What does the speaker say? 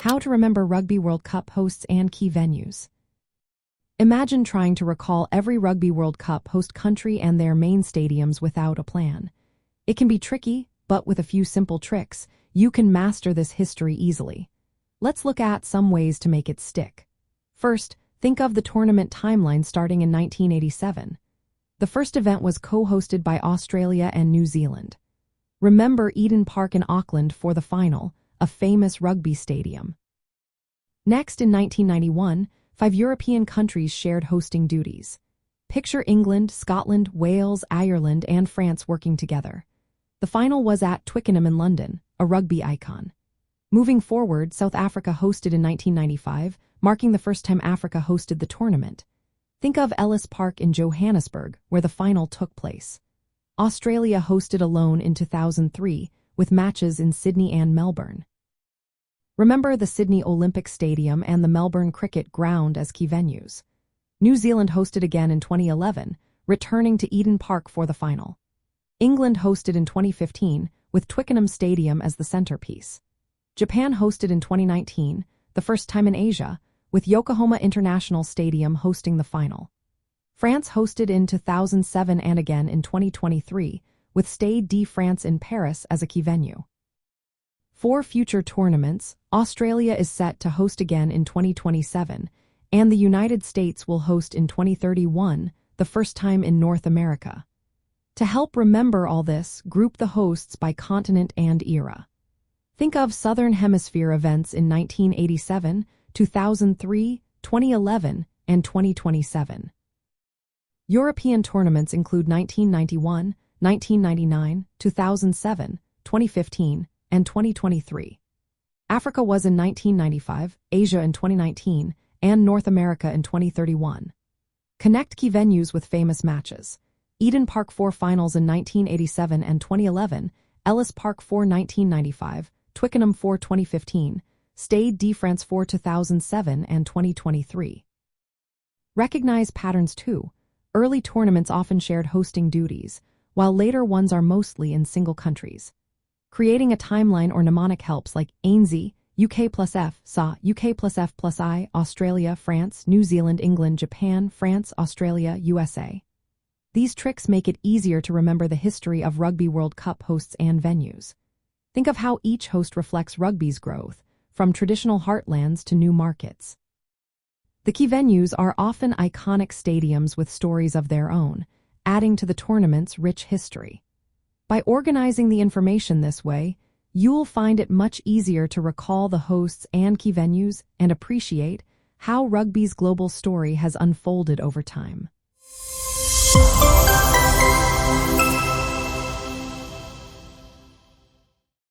How to remember Rugby World Cup hosts and key venues. Imagine trying to recall every Rugby World Cup host country and their main stadiums without a plan. It can be tricky, but with a few simple tricks, you can master this history easily. Let's look at some ways to make it stick. First, think of the tournament timeline starting in 1987. The first event was co-hosted by Australia and New Zealand. Remember Eden Park in Auckland for the final, a famous rugby stadium. Next, in 1991, 5 European countries shared hosting duties. Picture England, Scotland, Wales, Ireland, and France working together. The final was at Twickenham in London, a rugby icon. Moving forward, South Africa hosted in 1995, marking the first time Africa hosted the tournament. Think of Ellis Park in Johannesburg, where the final took place. Australia hosted alone in 2003, with matches in Sydney and Melbourne. Remember the Sydney Olympic Stadium and the Melbourne Cricket Ground as key venues. New Zealand hosted again in 2011, returning to Eden Park for the final. England hosted in 2015, with Twickenham Stadium as the centerpiece. Japan hosted in 2019, the first time in Asia, with Yokohama International Stadium hosting the final. France hosted in 2007 and again in 2023, with Stade de France in Paris as a key venue. For future tournaments, Australia is set to host again in 2027, and the United States will host in 2031, the first time in North America. To help remember all this, group the hosts by continent and era. Think of Southern Hemisphere events in 1987, 2003, 2011, and 2027. European tournaments include 1991, 1999, 2007, 2015, and 2023. Africa was in 1995, Asia in 2019, and North America in 2031. Connect key venues with famous matches. Eden Park 4 finals in 1987 and 2011, Ellis Park 4 1995, Twickenham 4 2015, Stade de France 4 2007 and 2023. Recognize patterns too. Early tournaments often shared hosting duties, while later ones are mostly in single countries. Creating a timeline or mnemonic helps, like ANZ, UK plus F, SA, UK plus F plus I, Australia, France, New Zealand, England, Japan, France, Australia, USA. These tricks make it easier to remember the history of Rugby World Cup hosts and venues. Think of how each host reflects rugby's growth, from traditional heartlands to new markets. The key venues are often iconic stadiums with stories of their own, adding to the tournament's rich history. By organizing the information this way, you'll find it much easier to recall the hosts and key venues and appreciate how rugby's global story has unfolded over time.